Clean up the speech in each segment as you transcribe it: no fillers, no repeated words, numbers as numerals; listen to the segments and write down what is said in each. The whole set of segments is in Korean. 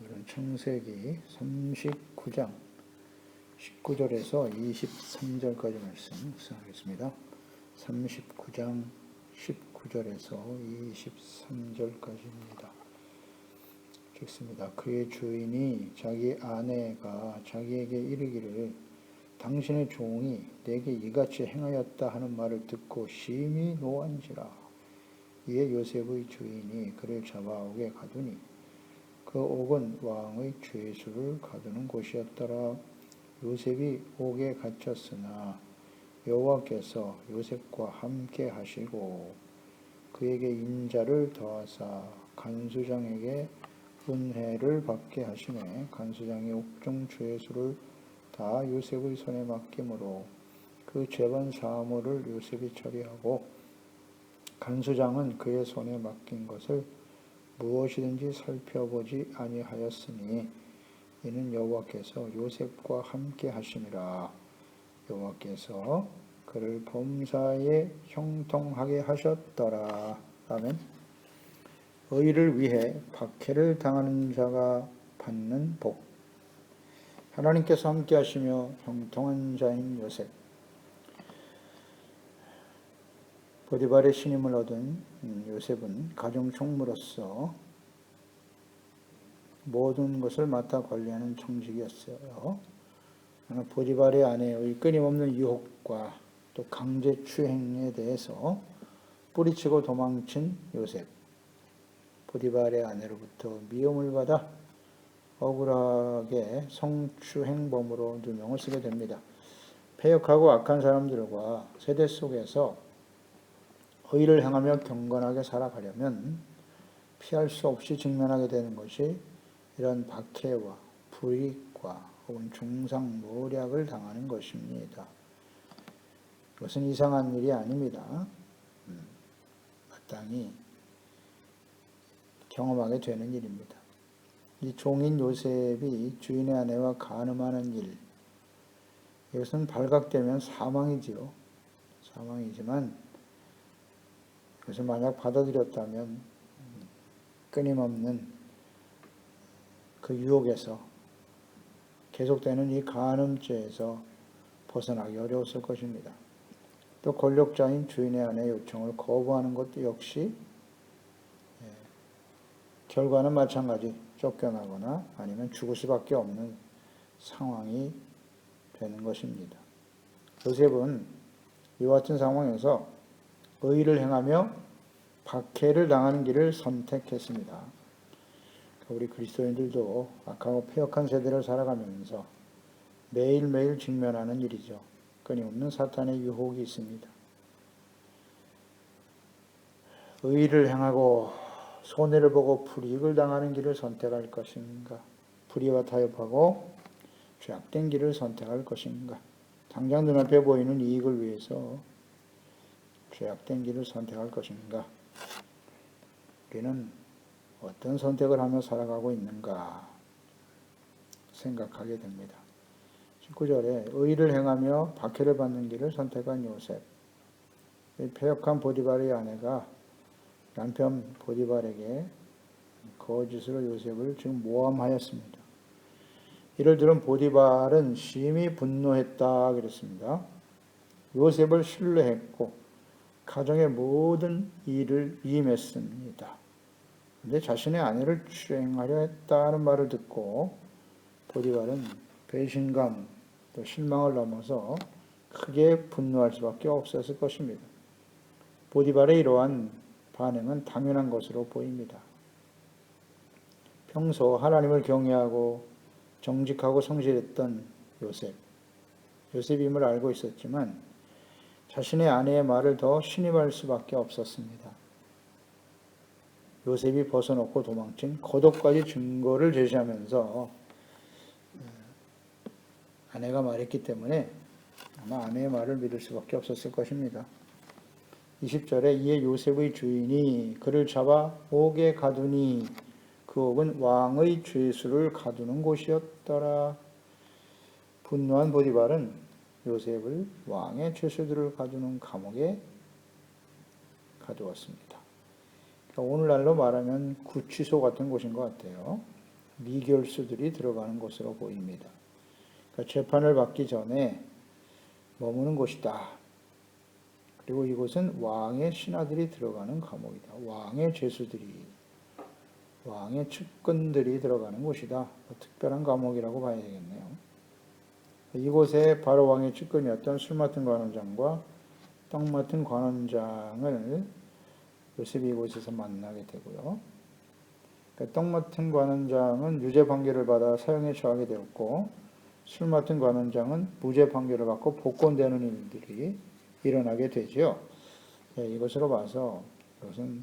오늘은 창세기 39장 19절에서 23절까지 말씀 묵상하겠습니다. 39장 19절에서 23절까지입니다. 읽습니다. 그의 주인이 자기 아내가 자기에게 이르기를 당신의 종이 내게 이같이 행하였다 하는 말을 듣고 심히 노한지라. 이에 요셉의 주인이 그를 잡아 옥에 가두니 그 옥은 왕의 죄수를 가두는 곳이었더라. 요셉이 옥에 갇혔으나 여호와께서 요셉과 함께 하시고 그에게 인자를 더하사 간수장에게 은혜를 받게 하시매 간수장이 옥중 죄수를 다 요셉의 손에 맡기므로 그 재반 사무를 요셉이 처리하고 간수장은 그의 손에 맡긴 것을 무엇이든지 살펴보지 아니하였으니 이는 여호와께서 요셉과 함께 하심이라. 여호와께서 그를 범사에 형통하게 하셨더라. 아멘. 의를 위해 박해를 당하는 자가 받는 복. 하나님께서 함께 하시며 형통한 자인 요셉. 보디발의 신임을 얻은 요셉은 가정 총무로서 모든 것을 맡아 관리하는 청직이었어요. 보디발의 아내의 끊임없는 유혹과 또 강제 추행에 대해서 뿌리치고 도망친 요셉. 보디발의 아내로부터 미움을 받아 억울하게 성추행범으로 누명을 쓰게 됩니다. 패역하고 악한 사람들과 세대 속에서 의를 행하며 경건하게 살아가려면 피할 수 없이 직면하게 되는 것이 이런 박해와 불이익과 혹은 중상모략을 당하는 것입니다. 이것은 이상한 일이 아닙니다. 마땅히 경험하게 되는 일입니다. 이 종인 요셉이 주인의 아내와 간음하는 일, 이것은 발각되면 사망이지요. 사망이지만 그것을 만약 받아들였다면 끊임없는 그 유혹에서 계속되는 이 간음죄에서 벗어나기 어려웠을 것입니다. 또 권력자인 주인의 아내의 요청을 거부하는 것도 역시 결과는 마찬가지 쫓겨나거나 아니면 죽을 수밖에 없는 상황이 되는 것입니다. 요셉은 이와 같은 상황에서 의를 행하며 박해를 당하는 길을 선택했습니다. 우리 그리스도인들도 악하고 패역한 세대를 살아가면서 매일매일 직면하는 일이죠. 끊임없는 사탄의 유혹이 있습니다. 의를 행하고 손해를 보고 불이익을 당하는 길을 선택할 것인가? 불의와 타협하고 죄악된 길을 선택할 것인가? 당장 눈앞에 보이는 이익을 위해서 죄악된 길을 선택할 것인가? 우리는 어떤 선택을 하며 살아가고 있는가 생각하게 됩니다. 19절에 의를 행하며 박해를 받는 길을 선택한 요셉. 패역한 보디발의 아내가 남편 보디발에게 거짓으로 요셉을 지금 모함하였습니다. 이를 들은 보디발은 심히 분노했다 그랬습니다. 요셉을 신뢰했고 가정의 모든 일을 임했습니다. 그런데 자신의 아내를 추행하려 했다는 말을 듣고 보디발은 배신감 또 실망을 넘어서 크게 분노할 수밖에 없었을 것입니다. 보디발의 이러한 반응은 당연한 것으로 보입니다. 평소 하나님을 경외하고 정직하고 성실했던 요셉임을 알고 있었지만 자신의 아내의 말을 더 신임할 수밖에 없었습니다. 요셉이 벗어놓고 도망친 거독까지 증거를 제시하면서 아내가 말했기 때문에 아마 아내의 말을 믿을 수밖에 없었을 것입니다. 20절에 이에 요셉의 주인이 그를 잡아 옥에 가두니 그 옥은 왕의 죄수를 가두는 곳이었더라. 분노한 보디발은 요셉을 왕의 죄수들을 가두는 감옥에 가두었습니다. 오늘날로 말하면 구치소 같은 곳인 것 같아요. 미결수들이 들어가는 곳으로 보입니다. 그러니까 재판을 받기 전에 머무는 곳이다. 그리고 이곳은 왕의 신하들이 들어가는 감옥이다. 왕의 죄수들이, 왕의 측근들이 들어가는 곳이다. 특별한 감옥이라고 봐야 되겠네요. 이곳에 바로 왕의 측근이었던 술 맡은 관원장과 떡 맡은 관원장을 요셉이 이곳에서 만나게 되고요. 떡 맡은 관원장은 유죄 판결을 받아 사형에 처하게 되었고, 술 맡은 관원장은 무죄 판결을 받고 복권되는 일들이 일어나게 되죠. 이것으로 봐서 이것은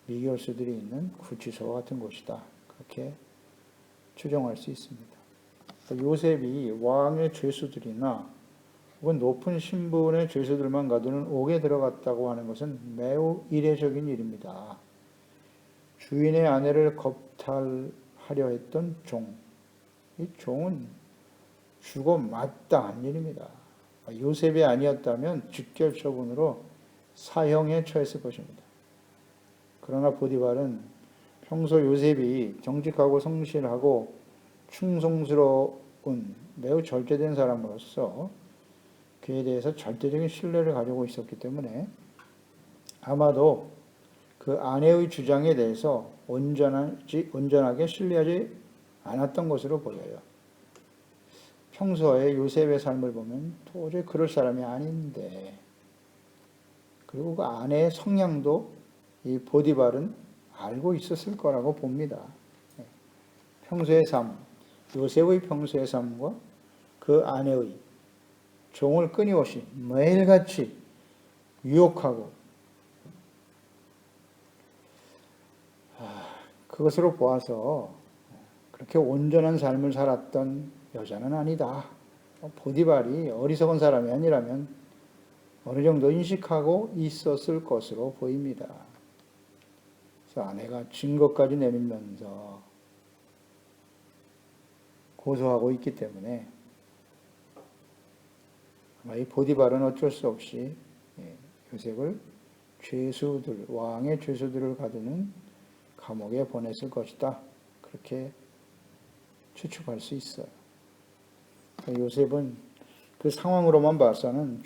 미결수들이 있는 구치소 같은 곳이다. 그렇게 추정할 수 있습니다. 요셉이 왕의 죄수들이나 혹은 높은 신분의 죄수들만 가두는 옥에 들어갔다고 하는 것은 매우 이례적인 일입니다. 주인의 아내를 겁탈하려 했던 종, 이 종은 죽어 마땅한 일입니다. 요셉이 아니었다면 직결 처분으로 사형에 처했을 것입니다. 그러나 보디발은 평소 요셉이 정직하고 성실하고 충성스러운 매우 절제된 사람으로서 그에 대해서 절대적인 신뢰를 가지고 있었기 때문에 아마도 그 아내의 주장에 대해서 온전하게 신뢰하지 않았던 것으로 보여요. 평소에 요셉의 삶을 보면 도저히 그럴 사람이 아닌데, 그리고 그 아내의 성향도 이 보디발은 알고 있었을 거라고 봅니다. 평소의 삶, 요셉의 평소의 삶과 그 아내의 종을 끊임없이 매일같이 유혹하고, 그것으로 보아서 그렇게 온전한 삶을 살았던 여자는 아니다. 보디발이 어리석은 사람이 아니라면 어느 정도 인식하고 있었을 것으로 보입니다. 그래서 아내가 증거까지 내밀면서 고소하고 있기 때문에 아마 이 보디발은 어쩔 수 없이 요셉을 죄수들, 왕의 죄수들을 가두는 감옥에 보냈을 것이다. 그렇게 추측할 수 있어요. 요셉은 그 상황으로만 봐서는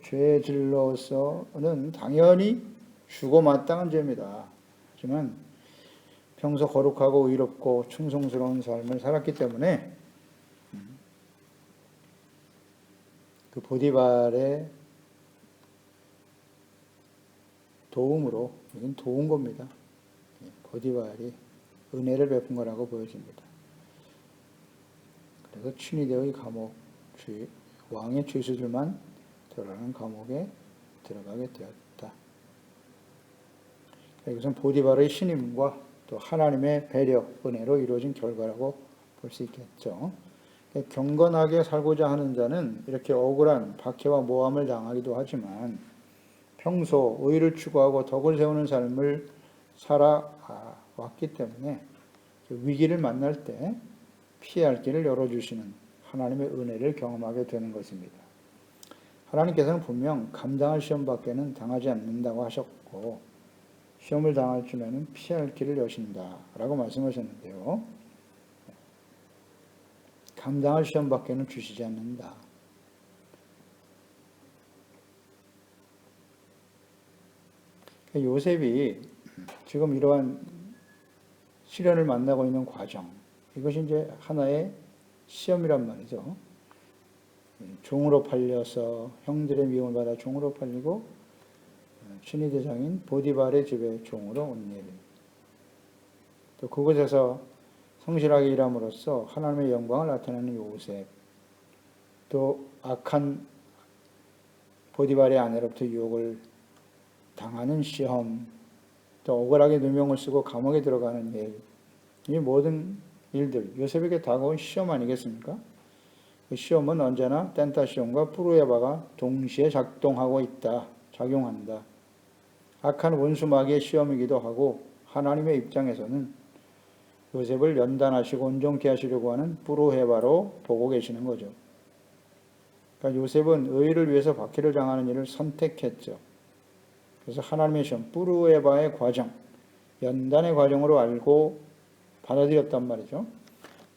죄질로서는 당연히 죽어 마땅한 죄입니다. 하지만 평소 거룩하고 의롭고 충성스러운 삶을 살았기 때문에 그 보디발의 도움으로, 이건 도운 겁니다. 보디발이 은혜를 베푼 거라고 보여집니다. 그래서 춘이대의 감옥, 왕의 죄수들만 들어가는 감옥에 들어가게 되었다. 이것은 보디발의 신임과 또 하나님의 배려, 은혜로 이루어진 결과라고 볼 수 있겠죠. 경건하게 살고자 하는 자는 이렇게 억울한 박해와 모함을 당하기도 하지만 평소 의를 추구하고 덕을 세우는 삶을 살아왔기 때문에 위기를 만날 때 피할 길을 열어주시는 하나님의 은혜를 경험하게 되는 것입니다. 하나님께서는 분명 감당할 시험밖에는 당하지 않는다고 하셨고, 시험을 당할 쯤에는 피할 길을 여신다라고 말씀하셨는데요. 감당할 시험밖에는 주시지 않는다. 요셉이 지금 이러한 시련을 만나고 있는 과정, 이것이 이제 하나의 시험이란 말이죠. 종으로 팔려서 형들의 미움을 받아 종으로 팔리고 춘희대장인 보디발의 집에 종으로 온 일, 또 그곳에서 성실하게 일함으로써 하나님의 영광을 나타내는 요셉, 또 악한 보디발의 아내로부터 유혹을 당하는 시험, 또 억울하게 누명을 쓰고 감옥에 들어가는 일, 이 모든 일들, 요셉에게 다가온 시험 아니겠습니까? 그 시험은 언제나 땐타시온과 푸르에바가 동시에 작용한다. 악한 원수 마귀의 시험이기도 하고, 하나님의 입장에서는 요셉을 연단하시고 온전케 하시려고 하는 푸르에바로 보고 계시는 거죠. 그러니까 요셉은 의를 위해서 박해를 당하는 일을 선택했죠. 그래서 하나님의 시험, 푸르에바의 과정, 연단의 과정으로 알고 받아들였단 말이죠.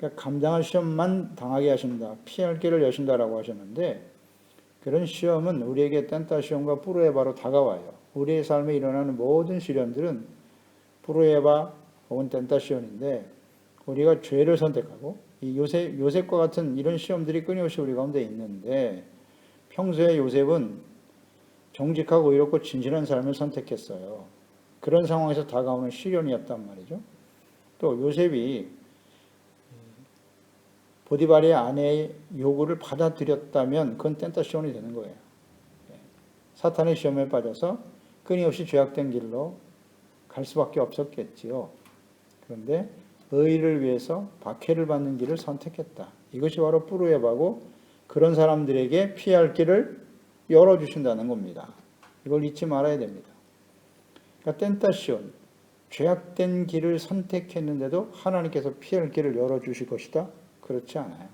그러니까 감당할 시험만 당하게 하신다. 피할 길을 여신다라고 하셨는데 그런 시험은 우리에게 땐따 시험과 뿌르에바로 다가와요. 우리의 삶에 일어나는 모든 시련들은 뿌르에바 혹은 땐따 시험인데 우리가 죄를 선택하고 이 요셉과 같은 이런 시험들이 끊임없이 우리 가운데 있는데 평소에 요셉은 정직하고 의롭고 진실한 삶을 선택했어요. 그런 상황에서 다가오는 시련이었단 말이죠. 또 요셉이 보디발의 아내의 요구를 받아들였다면 그건 땐따 시험이 되는 거예요. 사탄의 시험에 빠져서 끊임없이 죄악된 길로 갈 수밖에 없었겠지요. 그런데 의를 위해서 박해를 받는 길을 선택했다. 이것이 바로 뿌르에바고 그런 사람들에게 피할 길을 열어주신다는 겁니다. 이걸 잊지 말아야 됩니다. 그러니까 땐따시온, 죄악된 길을 선택했는데도 하나님께서 피할 길을 열어주실 것이다? 그렇지 않아요.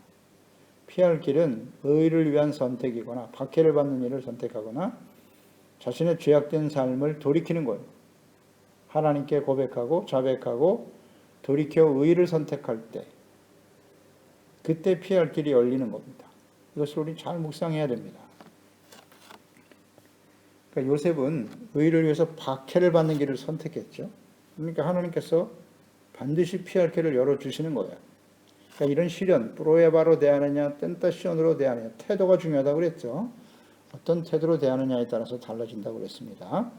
피할 길은 의를 위한 선택이거나 박해를 받는 일을 선택하거나 자신의 죄악된 삶을 돌이키는 거예요. 하나님께 고백하고 자백하고 돌이켜 의를 선택할 때 그때 피할 길이 열리는 겁니다. 이것을 우리 잘 묵상해야 됩니다. 그러니까 요셉은 의를 위해서 박해를 받는 길을 선택했죠. 그러니까 하나님께서 반드시 피할 길을 열어주시는 거예요. 그러니까 이런 시련, 뿌로에바로 대하느냐, 땐따시온으로 대하느냐, 태도가 중요하다고 그랬죠. 어떤 태도로 대하느냐에 따라서 달라진다고 그랬습니다.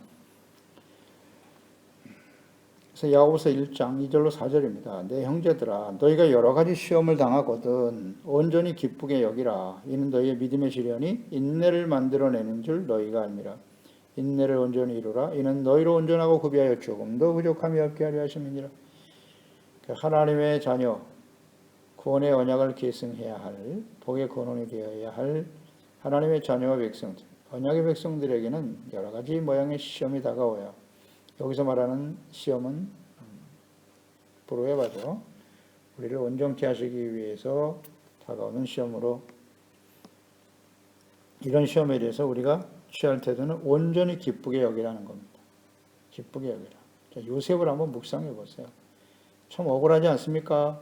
그래서 야고보서 1장 2절로 4절입니다. 내 형제들아 너희가 여러 가지 시험을 당하거든 온전히 기쁘게 여기라. 이는 너희의 믿음의 시련이 인내를 만들어내는 줄 너희가 알미라. 인내를 온전히 이루라. 이는 너희로 온전하고 구비하여 조금도 부족함이 없게 하려 하심이니라. 하나님의 자녀, 구원의 언약을 계승해야 할, 복의 근원이 되어야 할 하나님의 자녀와 백성들, 언약의 백성들에게는 여러 가지 모양의 시험이 다가와요. 여기서 말하는 시험은 뿌로에바죠. 우리를 온전케 하시기 위해서 다가오는 시험으로 이런 시험에 대해서 우리가 취할 태도는 온전히 기쁘게 여기라는 겁니다. 기쁘게 여기라. 자, 요셉을 한번 묵상해 보세요. 참 억울하지 않습니까?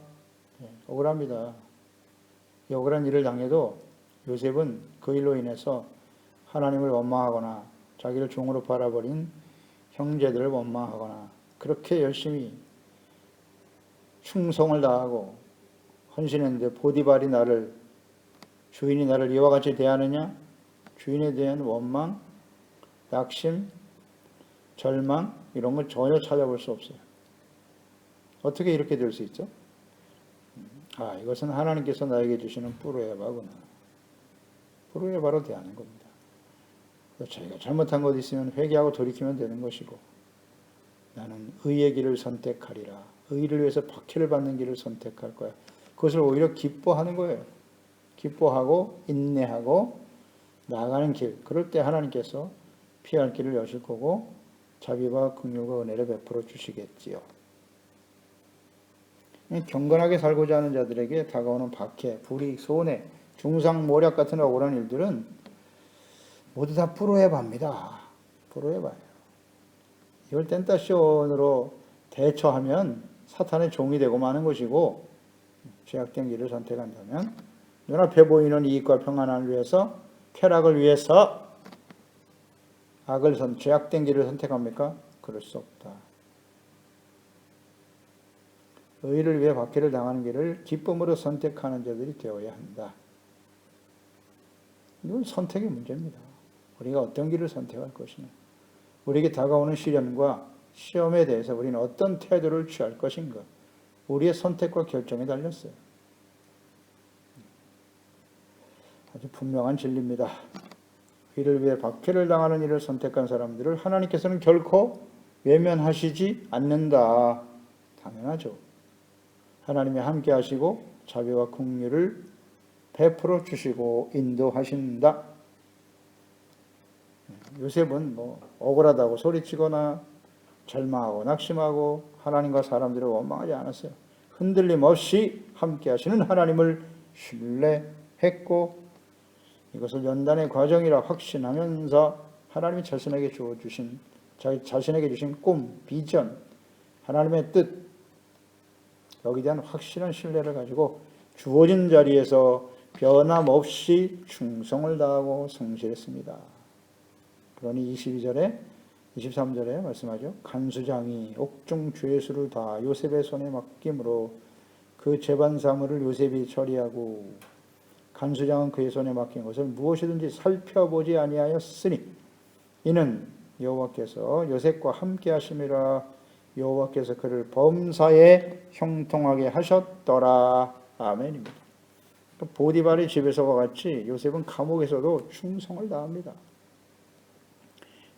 네, 억울합니다. 이 억울한 일을 당해도 요셉은 그 일로 인해서 하나님을 원망하거나 자기를 종으로 바라버린 형제들을 원망하거나 그렇게 열심히 충성을 다하고 헌신했는데 보디발이 주인이 나를 이와 같이 대하느냐? 주인에 대한 원망, 낙심, 절망 이런 걸 전혀 찾아볼 수 없어요. 어떻게 이렇게 될 수 있죠? 이것은 하나님께서 나에게 주시는 뿌르에바구나. 뿌르에바로 대하는 겁니다. 자기가 잘못한 것 있으면 회개하고 돌이키면 되는 것이고 나는 의의 길을 선택하리라. 의를 위해서 박해를 받는 길을 선택할 거야. 그것을 오히려 기뻐하는 거예요. 기뻐하고 인내하고 나아가는 길. 그럴 때 하나님께서 피할 길을 여실 거고 자비와 긍휼과 은혜를 베풀어 주시겠지요. 경건하게 살고자 하는 자들에게 다가오는 박해, 불이익, 손해, 중상, 모략 같은 억울한 일들은 모두 다 뿌로에바입니다. 뿌로에바예요. 이걸 땐따시온으로 대처하면 사탄의 종이 되고 마는 것이고 죄악된 길을 선택한다면 눈앞에 보이는 이익과 평안을 위해서 쾌락을 위해서 죄악된 길을 선택합니까? 그럴 수 없다. 의를 위해 박해를 당하는 길을 기쁨으로 선택하는 자들이 되어야 한다. 이건 선택의 문제입니다. 우리가 어떤 길을 선택할 것이냐. 우리에게 다가오는 시련과 시험에 대해서 우리는 어떤 태도를 취할 것인가. 우리의 선택과 결정에 달렸어요. 아주 분명한 진리입니다. 의를 위해 박해를 당하는 일을 선택한 사람들을 하나님께서는 결코 외면하시지 않는다. 당연하죠. 하나님이 함께 하시고 자비와 긍휼을 베풀어 주시고 인도하신다. 요셉은 억울하다고 소리치거나 절망하고 낙심하고 하나님과 사람들을 원망하지 않았어요. 흔들림 없이 함께 하시는 하나님을 신뢰했고 이것을 연단의 과정이라 확신하면서 하나님이 자신에게 주신 꿈, 비전, 하나님의 뜻 여기에 대한 확실한 신뢰를 가지고 주어진 자리에서 변함없이 충성을 다하고 성실했습니다. 그러니 22절에 23절에 말씀하죠. 간수장이 옥중 죄수를 다 요셉의 손에 맡김으로 그 재반 사물을 요셉이 처리하고 간수장은 그의 손에 맡긴 것을 무엇이든지 살펴보지 아니하였으니 이는 여호와께서 요셉과 함께 하심이라. 여호와께서 그를 범사에 형통하게 하셨더라. 아멘입니다. 보디발의 집에서와 같이 요셉은 감옥에서도 충성을 다합니다.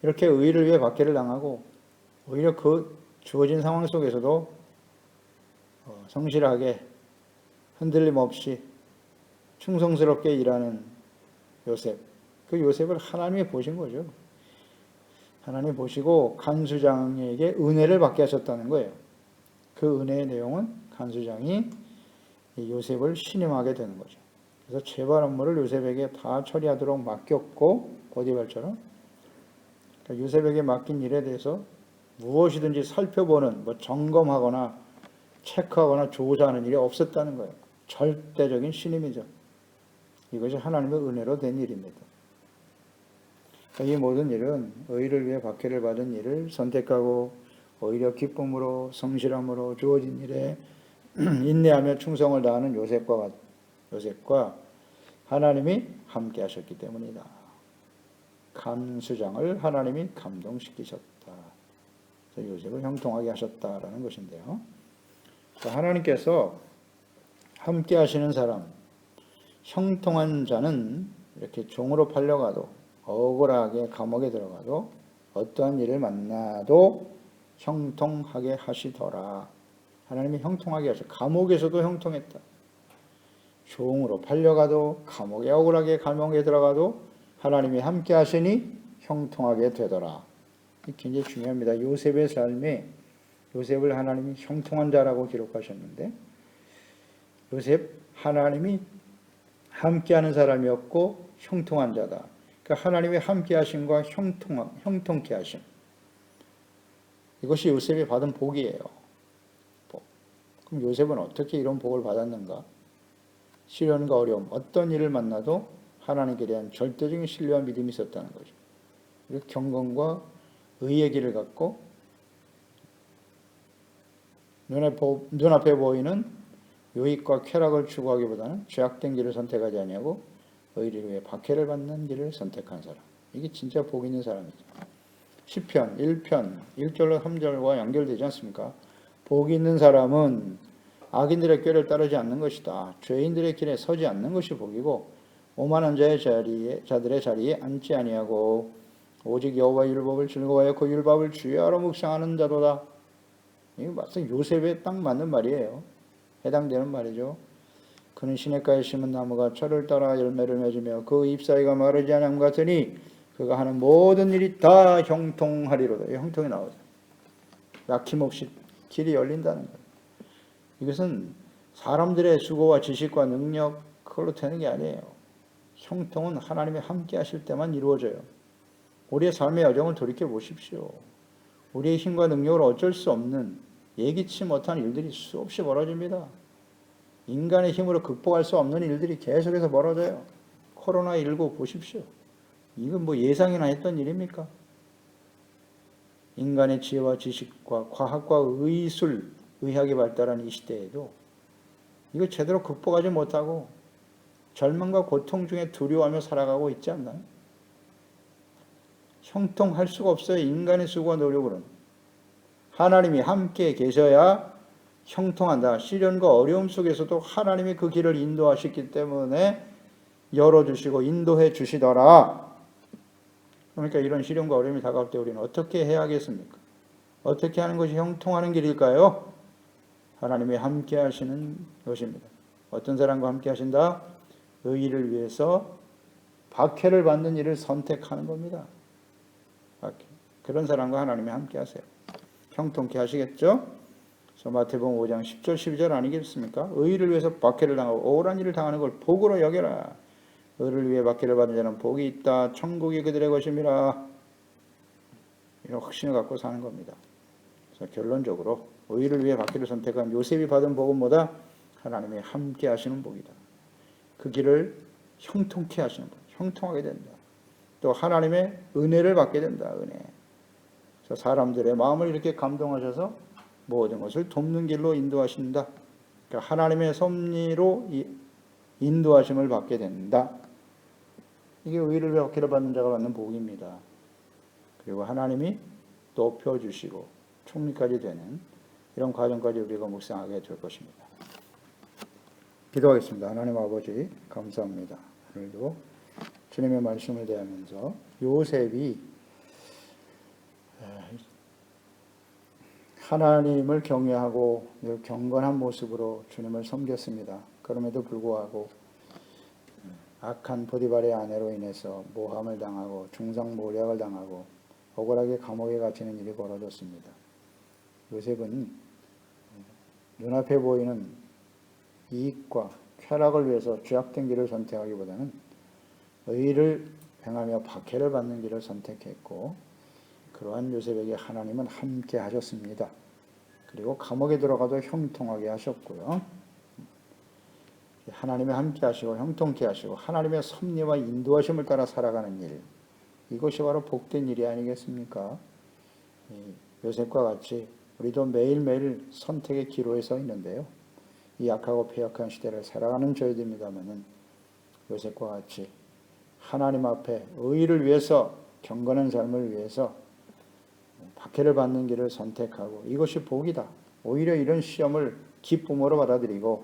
이렇게 의를 위해 박해를 당하고 오히려 그 주어진 상황 속에서도 성실하게 흔들림 없이 충성스럽게 일하는 요셉. 그 요셉을 하나님이 보신 거죠. 하나님이 보시고 간수장에게 은혜를 받게 하셨다는 거예요. 그 은혜의 내용은 간수장이 요셉을 신임하게 되는 거죠. 그래서 재발 업무를 요셉에게 다 처리하도록 맡겼고 보디발처럼 그러니까 요셉에게 맡긴 일에 대해서 무엇이든지 살펴보는 점검하거나 체크하거나 조사하는 일이 없었다는 거예요. 절대적인 신임이죠. 이것이 하나님의 은혜로 된 일입니다. 이 모든 일은 의를 위해 박해를 받은 일을 선택하고 오히려 기쁨으로 성실함으로 주어진 일에 인내하며 충성을 다하는 요셉과 하나님이 함께 하셨기 때문이다. 간수장을 하나님이 감동시키셨다. 요셉을 형통하게 하셨다라는 것인데요. 하나님께서 함께 하시는 사람, 형통한 자는 이렇게 종으로 팔려가도 억울하게 감옥에 들어가도 어떠한 일을 만나도 형통하게 하시더라. 하나님이 형통하게 하셔. 감옥에서도 형통했다. 종으로 팔려가도 감옥에 억울하게 감옥에 들어가도 하나님이 함께 하시니 형통하게 되더라. 굉장히 중요합니다. 요셉의 삶에 요셉을 하나님이 형통한 자라고 기록하셨는데 요셉 하나님이 함께하는 사람이었고 형통한 자다. 그러니까 하나님의 함께하심과 형통케 하심. 이것이 요셉이 받은 복이에요. 복. 그럼 요셉은 어떻게 이런 복을 받았는가? 시련과 어려움, 어떤 일을 만나도 하나님께 대한 절대적인 신뢰와 믿음이 있었다는 거죠. 그리고 경건과 의의 길을 갖고 눈앞에 보이는 유익과 쾌락을 추구하기보다는 죄악된 길을 선택하지 아니하고 의를 위해 박해를 받는 길을 선택한 사람. 이게 진짜 복 있는 사람이죠. 시편 1편 1절로 3절과 연결되지 않습니까? 복 있는 사람은 악인들의 꾀를 따르지 않는 것이다. 죄인들의 길에 서지 않는 것이 복이고 오만한 자들의 자리에 앉지 아니하고 오직 여호와의 율법을 즐거워하여 그 율법을 주야로 묵상하는 자도다. 이거 맞습 요셉에 딱 맞는 말이에요. 해당되는 말이죠. 그는 시냇가에 심은 나무가 철을 따라 열매를 맺으며 그 잎사귀가 마르지 않음 같으니 그가 하는 모든 일이 다 형통하리로다. 형통이 나오죠. 약힘없이 길이 열린다는 거예요. 이것은 사람들의 수고와 지식과 능력 그걸로 되는 게 아니에요. 형통은 하나님이 함께 하실 때만 이루어져요. 우리의 삶의 여정을 돌이켜 보십시오. 우리의 힘과 능력으로 어쩔 수 없는 예기치 못한 일들이 수없이 벌어집니다. 인간의 힘으로 극복할 수 없는 일들이 계속해서 벌어져요. 코로나19 보십시오. 이건 예상이나 했던 일입니까? 인간의 지혜와 지식과 과학과 의학이 발달한 이 시대에도 이거 제대로 극복하지 못하고 절망과 고통 중에 두려워하며 살아가고 있지 않나요? 형통할 수가 없어요. 인간의 수고와 노력으로는. 하나님이 함께 계셔야 형통한다. 시련과 어려움 속에서도 하나님이 그 길을 인도하셨기 때문에 열어주시고 인도해 주시더라. 그러니까 이런 시련과 어려움이 다가올 때 우리는 어떻게 해야 하겠습니까? 어떻게 하는 것이 형통하는 길일까요? 하나님이 함께 하시는 것입니다. 어떤 사람과 함께 하신다? 의의를 위해서 박해를 받는 일을 선택하는 겁니다. 박해. 그런 사람과 하나님이 함께 하세요. 형통케 하시겠죠? 그래서 마태복음 5장 10절 12절 아니겠습니까? 의의를 위해서 박해를 당하고 억울한 일을 당하는 걸 복으로 여겨라. 의를 위해 박해를 받는 자는 복이 있다. 천국이 그들의 것임이라. 이런 확신을 갖고 사는 겁니다. 그래서 결론적으로 의를 위해 받기를 선택한 요셉이 받은 복음보다 하나님이 함께 하시는 복이다. 그 길을 형통케 하시는 복, 형통하게 된다. 또 하나님의 은혜를 받게 된다. 은혜. 그래서 사람들의 마음을 이렇게 감동하셔서 모든 것을 돕는 길로 인도하신다. 그러니까 하나님의 섭리로 인도하심을 받게 된다. 이게 의를 위해 받기를 받는 자가 받는 복입니다. 그리고 하나님이 높여주시고 총리까지 되는 이런 과정까지 우리가 묵상하게 될 것입니다. 기도하겠습니다. 하나님 아버지 감사합니다. 오늘도 주님의 말씀을 대하면서 요셉이 하나님을 경외하고 늘 경건한 모습으로 주님을 섬겼습니다. 그럼에도 불구하고 악한 보디발의 아내로 인해서 모함을 당하고 중상모략을 당하고 억울하게 감옥에 갇히는 일이 벌어졌습니다. 요셉은 눈앞에 보이는 이익과 쾌락을 위해서 죄악된 길을 선택하기보다는 의를 행하며 박해를 받는 길을 선택했고, 그러한 요셉에게 하나님은 함께 하셨습니다. 그리고 감옥에 들어가도 형통하게 하셨고요. 하나님이 함께 하시고 형통케 하시고 하나님의 섭리와 인도하심을 따라 살아가는 일, 이것이 바로 복된 일이 아니겠습니까? 요셉과 같이 우리도 매일매일 선택의 기로에 서 있는데요. 이 약하고 패역한 시대를 살아가는 저희들입니다마는 요셉과 같이 하나님 앞에 의를 위해서 경건한 삶을 위해서 박해를 받는 길을 선택하고 이것이 복이다. 오히려 이런 시험을 기쁨으로 받아들이고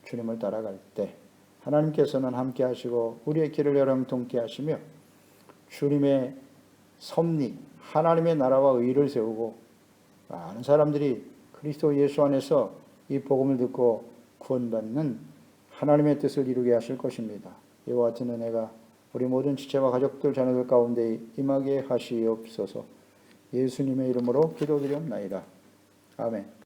주님을 따라갈 때 하나님께서는 함께 하시고 우리의 길을 형통케 하시며 주님의 섭리, 하나님의 나라와 의를 세우고 많은 사람들이 그리스도 예수 안에서 이 복음을 듣고 구원받는 하나님의 뜻을 이루게 하실 것입니다. 이와 같은 은혜가 우리 모든 지체와 가족들, 자녀들 가운데 임하게 하시옵소서. 예수님의 이름으로 기도드리옵나이다. 아멘.